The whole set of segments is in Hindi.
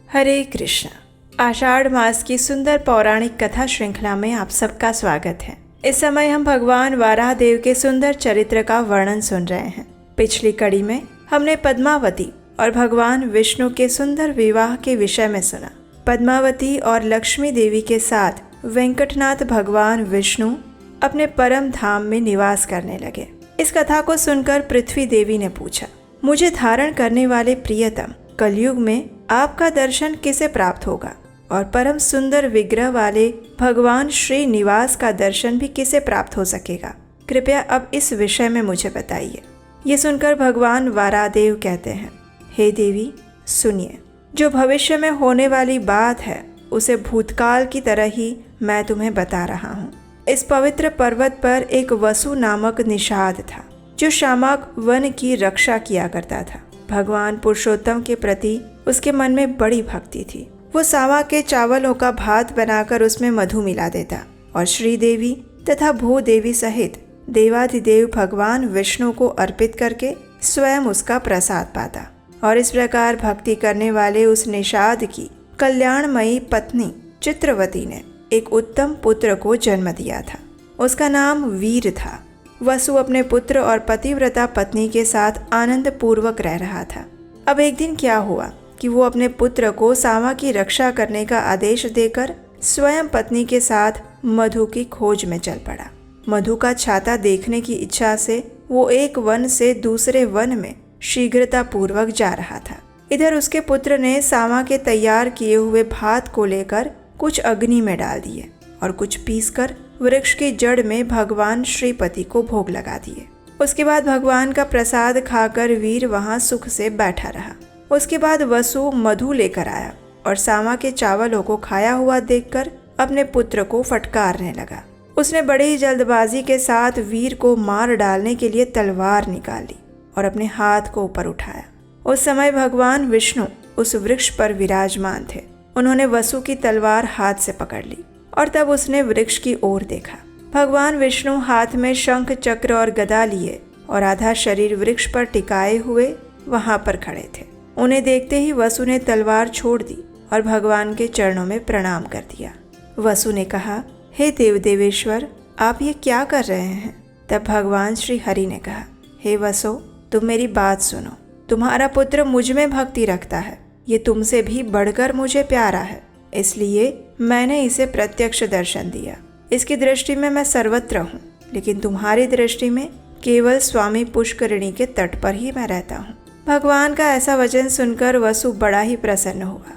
हरे कृष्ण। आषाढ़ मास की सुंदर पौराणिक कथा श्रृंखला में आप सबका स्वागत है। इस समय हम भगवान वाराह देव के सुंदर चरित्र का वर्णन सुन रहे हैं। पिछली कड़ी में हमने पद्मावती और भगवान विष्णु के सुंदर विवाह के विषय में सुना। पद्मावती और लक्ष्मी देवी के साथ वेंकटनाथ भगवान विष्णु अपने परम धाम में निवास करने लगे। इस कथा को सुनकर पृथ्वी देवी ने पूछा, मुझे धारण करने वाले प्रियतम, कलयुग में आपका दर्शन किसे प्राप्त होगा और परम सुंदर विग्रह वाले भगवान श्री निवास का दर्शन भी किसे प्राप्त हो सकेगा? कृपया अब इस विषय में मुझे बताइए। ये सुनकर भगवान वारादेव कहते हैं, हे देवी सुनिए, जो भविष्य में होने वाली बात है उसे भूतकाल की तरह ही मैं तुम्हें बता रहा हूँ। इस पवित्र पर्वत पर एक वसु नामक निषाद था जो शामक वन की रक्षा किया करता था। भगवान पुरुषोत्तम के प्रति उसके मन में बड़ी भक्ति थी। वो सावा के चावलों का भात बनाकर उसमें मधु मिला देता और श्रीदेवी तथा भूदेवी सहित देवाधिदेव भगवान विष्णु को अर्पित करके स्वयं उसका प्रसाद पाता। और इस प्रकार भक्ति करने वाले उस निषाद की कल्याणमयी पत्नी चित्रवती ने एक उत्तम पुत्र को जन्म दिया था। उसका नाम वीर था। वसु अपने पुत्र और पतिव्रता पत्नी के साथ आनंद पूर्वक रह रहा था। अब एक दिन क्या हुआ कि वो अपने पुत्र को सावा की रक्षा करने का आदेश देकर स्वयं पत्नी के साथ मधु की खोज में चल पड़ा। मधु का छाता देखने की इच्छा से वो एक वन से दूसरे वन में शीघ्रता पूर्वक जा रहा था। इधर उसके पुत्र ने सावा के तैयार किए हुए भात को लेकर कुछ अग्नि में डाल दिए और कुछ पीसकर वृक्ष की जड़ में भगवान श्रीपति को भोग लगा दिए। उसके बाद भगवान का प्रसाद खाकर वीर वहां सुख से बैठा रहा। उसके बाद वसु मधु लेकर आया और सावा के चावलों को खाया हुआ देखकर अपने पुत्र को फटकारने लगा। उसने बड़ी ही जल्दबाजी के साथ वीर को मार डालने के लिए तलवार निकाली और अपने हाथ को ऊपर उठाया। उस समय भगवान विष्णु उस वृक्ष पर विराजमान थे। उन्होंने वसु की तलवार हाथ से पकड़ ली और तब उसने वृक्ष की ओर देखा। भगवान विष्णु हाथ में शंख चक्र और गदा लिए और आधा शरीर वृक्ष पर टिकाए हुए वहां पर खड़े थे। उन्हें देखते ही वसु ने तलवार छोड़ दी और भगवान के चरणों में प्रणाम कर दिया। वसु ने कहा, हे देव देवेश्वर, आप ये क्या कर रहे हैं? तब भगवान श्री हरि ने कहा, हे वसु, तुम मेरी बात सुनो। तुम्हारा पुत्र मुझ में भक्ति रखता है। ये तुमसे भी बढ़कर मुझे प्यारा है, इसलिए मैंने इसे प्रत्यक्ष दर्शन दिया। इसकी दृष्टि में मैं सर्वत्र हूँ, लेकिन तुम्हारी दृष्टि में केवल स्वामी पुष्करिणी के तट पर ही मैं रहता हूँ। भगवान का ऐसा वचन सुनकर वसु बड़ा ही प्रसन्न हुआ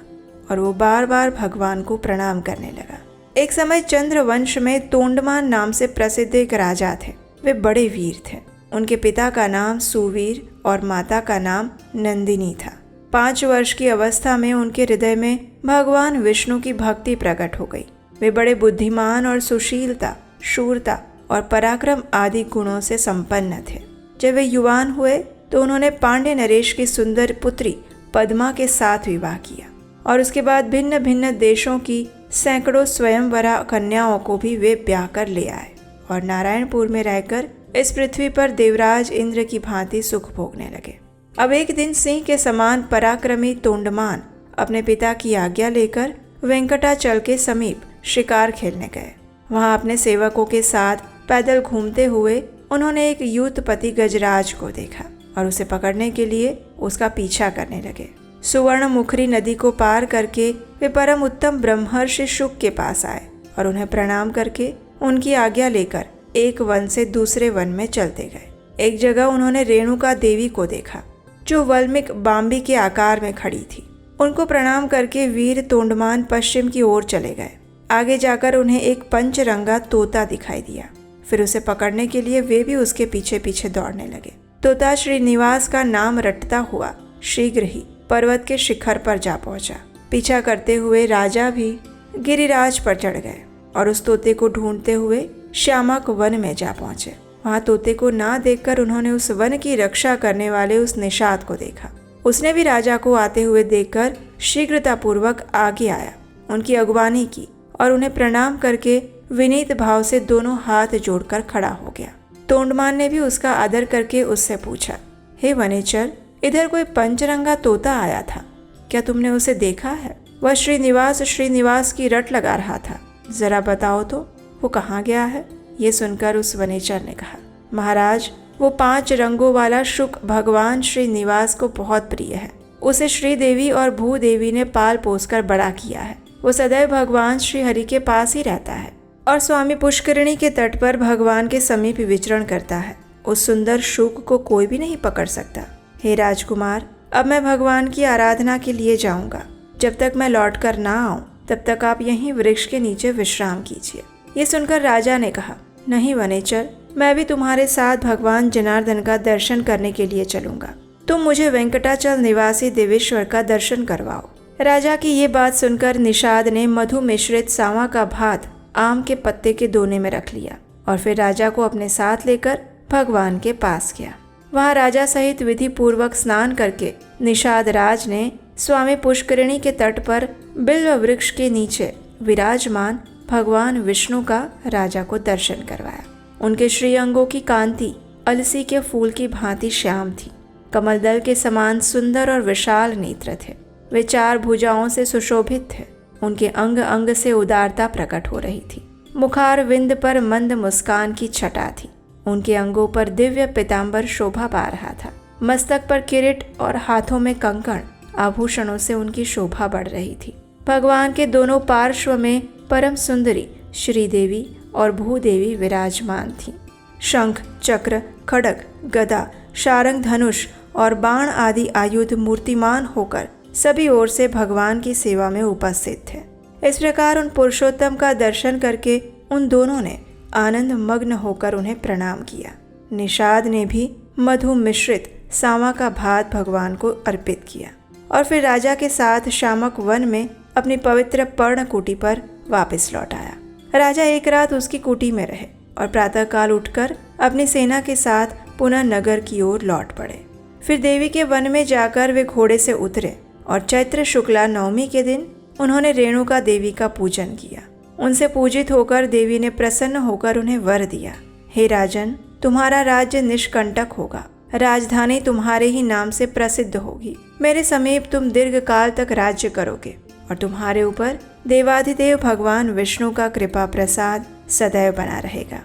और वो बार बार भगवान को प्रणाम करने लगा। एक समय चंद्रवंश में तोंडमान नाम से प्रसिद्ध एक राजा थे। वे बड़े वीर थे। उनके पिता का नाम सुवीर और माता का नाम नंदिनी था। 5 वर्ष की अवस्था में उनके हृदय में भगवान विष्णु की भक्ति प्रकट हो गई। वे बड़े बुद्धिमान और सुशीलता, शूरता और पराक्रम आदि गुणों से संपन्न थे। जब वे युवान हुए तो उन्होंने पांड्य नरेश की सुंदर पुत्री पद्मा के साथ विवाह किया और उसके बाद भिन्न भिन्न देशों की सैकड़ों स्वयंवरा कन्याओं को भी वे ब्याह कर ले आए और नारायणपुर में रहकर इस पृथ्वी पर देवराज इंद्र की भांति सुख भोगने लगे। अब एक दिन सिंह के समान पराक्रमी तोंडमान अपने पिता की आज्ञा लेकर वेंकटाचल के समीप शिकार खेलने गए। वहां अपने सेवकों के साथ पैदल घूमते हुए उन्होंने एक यूथपति गजराज को देखा और उसे पकड़ने के लिए उसका पीछा करने लगे। सुवर्ण मुखरी नदी को पार करके वे परम उत्तम ब्रह्मर्षि शुक के पास आए और उन्हें प्रणाम करके उनकी आज्ञा लेकर एक वन से दूसरे वन में चलते गए। एक जगह उन्होंने रेणुका देवी को देखा जो वल्मिक बाम्बी के आकार में खड़ी थी। उनको प्रणाम करके वीर तोंडमान पश्चिम की ओर चले गए। आगे जाकर उन्हें एक पंचरंगा तोता दिखाई दिया। फिर उसे पकड़ने के लिए वे भी उसके पीछे पीछे दौड़ने लगे। तोता श्रीनिवास का नाम रटता हुआ शीघ्र ही पर्वत के शिखर पर जा पहुंचा। पीछा करते हुए राजा भी गिरिराज पर चढ़ गए और उस तोते को ढूंढते हुए श्यामक वन में जा पहुंचे। वहां तोते को ना देखकर उन्होंने उस वन की रक्षा करने वाले उस निषाद को देखा। उसने भी राजा को आते हुए देखकर शीघ्रतापूर्वक आगे आया, उनकी अगवानी की और उन्हें प्रणाम करके विनीत भाव से दोनों हाथ जोड़कर खड़ा हो गया। तोंडमान ने भी उसका आदर करके उससे पूछा, हे वनेचर, इधर कोई पंचरंगा तोता आया था, क्या तुमने उसे देखा है? वह श्रीनिवास की रट लगा रहा था। जरा बताओ तो वो कहाँ गया है? ये सुनकर उस वनेचर ने कहा, महाराज, वो 5 रंगों वाला शुक भगवान श्रीनिवास को बहुत प्रिय है। उसे श्रीदेवी और भूदेवी ने पाल पोस कर बड़ा किया है। वो सदैव भगवान श्री हरि के पास ही रहता है और स्वामी पुष्करिणी के तट पर भगवान के समीप विचरण करता है। उस सुंदर शुक को कोई भी नहीं पकड़ सकता। हे राजकुमार, अब मैं भगवान की आराधना के लिए जाऊंगा। जब तक मैं लौट कर ना आऊं तब तक आप यहीं वृक्ष के नीचे विश्राम कीजिए। ये सुनकर राजा ने कहा, नहीं वनेचर, मैं भी तुम्हारे साथ भगवान जनार्दन का दर्शन करने के लिए चलूंगा। तुम मुझे वेंकटाचल निवासी देवेश्वर का दर्शन करवाओ। राजा की ये बात सुनकर निषाद ने मधु मिश्रित सांवा का भात आम के पत्ते के दोने में रख लिया और फिर राजा को अपने साथ लेकर भगवान के पास गया। वहां राजा सहित विधि पूर्वक स्नान करके निषाद राज ने स्वामी पुष्करिणी के तट पर बिल्व वृक्ष के नीचे विराजमान भगवान विष्णु का राजा को दर्शन करवाया। उनके श्रीअंगों की कांति अलसी के फूल की भांति श्याम थी। कमलदल के समान सुंदर और विशाल नेत्र थे। वे 4 भुजाओं से सुशोभित थे। उनके अंग अंग से उदारता प्रकट हो रही थी। मुखार विंद पर मंद मुस्कान की छटा थी। उनके अंगों पर दिव्य पीतांबर शोभा पा रहा था। मस्तक पर किरीट और हाथों में कंकण आभूषणों से उनकी शोभा बढ़ रही थी। भगवान के दोनों पार्श्व में परम सुंदरी श्रीदेवी और भूदेवी विराजमान थीं। शंख, चक्र, खड्ग, गदा, शारंग, धनुष और बाण आदि आयुध मूर्तिमान होकर सभी ओर से भगवान की सेवा में उपस्थित थे। इस प्रकार उन पुरुषोत्तम का दर्शन करके उन दोनों ने आनंद मग्न होकर उन्हें प्रणाम किया। निषाद ने भी मधु मिश्रित सांवा का भात भगवान को अर्पित किया और फिर राजा के साथ शामक वन में अपनी पवित्र पर्णकुटी पर वापस लौट आया। राजा एक रात उसकी कुटी में रहे और प्रातःकाल उठकर अपनी सेना के साथ पुनः नगर की ओर लौट पड़े। फिर देवी के वन में जाकर वे घोड़े से उतरे और चैत्र शुक्ला नवमी के दिन उन्होंने रेणुका देवी का पूजन किया। उनसे पूजित होकर देवी ने प्रसन्न होकर उन्हें वर दिया, हे राजन, तुम्हारा राज्य निष्कंटक होगा। राजधानी तुम्हारे ही नाम से प्रसिद्ध होगी। मेरे समीप तुम दीर्घ काल तक राज्य करोगे और तुम्हारे ऊपर देवाधिदेव भगवान विष्णु का कृपा प्रसाद सदैव बना रहेगा।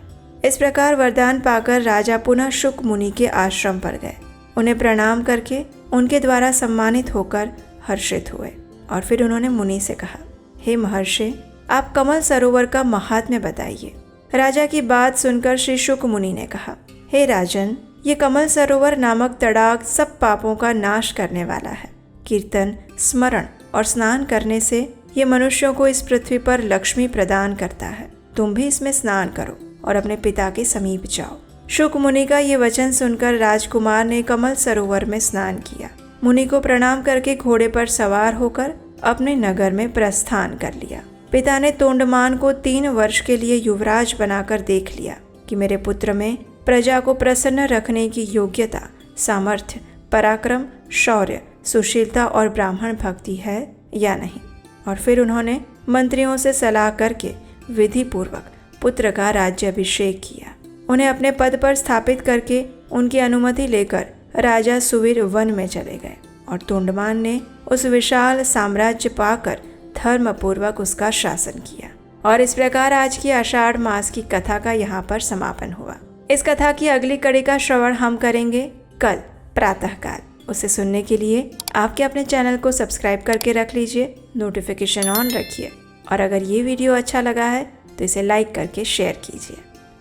इस प्रकार वरदान पाकर राजा पुनः शुक मुनि के आश्रम पर गए। उन्हें प्रणाम करके उनके द्वारा सम्मानित होकर हर्षित हुए और फिर उन्होंने मुनि से कहा, हे महर्षि, आप कमल सरोवर का महात्म्य बताइए। राजा की बात सुनकर श्री शुक मुनि ने कहा, हे राजन, ये कमल सरोवर नामक तड़ाग सब पापों का नाश करने वाला है। कीर्तन, स्मरण और स्नान करने से ये मनुष्यों को इस पृथ्वी पर लक्ष्मी प्रदान करता है। तुम भी इसमें स्नान करो और अपने पिता के समीप जाओ। शुक मुनि का ये वचन सुनकर राजकुमार ने कमल सरोवर में स्नान किया। मुनि को प्रणाम करके घोड़े पर सवार होकर अपने नगर में प्रस्थान कर लिया। पिता ने तोंडमान को 3 वर्ष के लिए युवराज बनाकर देख लिया कि मेरे पुत्र में प्रजा को प्रसन्न रखने की योग्यता, सामर्थ्य, पराक्रम, शौर्य, सुशीलता और ब्राह्मण भक्ति है या नहीं। और फिर उन्होंने मंत्रियों से सलाह करके विधि पूर्वक पुत्र का राज्याभिषेक किया। उन्हें अपने पद पर स्थापित करके उनकी अनुमति लेकर राजा सुवीर वन में चले गए और तोंडमान ने उस विशाल साम्राज्य पाकर धर्म पूर्वक उसका शासन किया। और इस प्रकार आज की आषाढ़ मास की कथा का यहाँ पर समापन हुआ। इस कथा की अगली कड़ी का श्रवण हम करेंगे कल प्रातःकाल। उसे सुनने के लिए आपके अपने चैनल को सब्सक्राइब करके रख लीजिए, नोटिफिकेशन ऑन रखिए और अगर ये वीडियो अच्छा लगा है तो इसे लाइक करके शेयर कीजिए।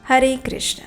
हरे कृष्ण।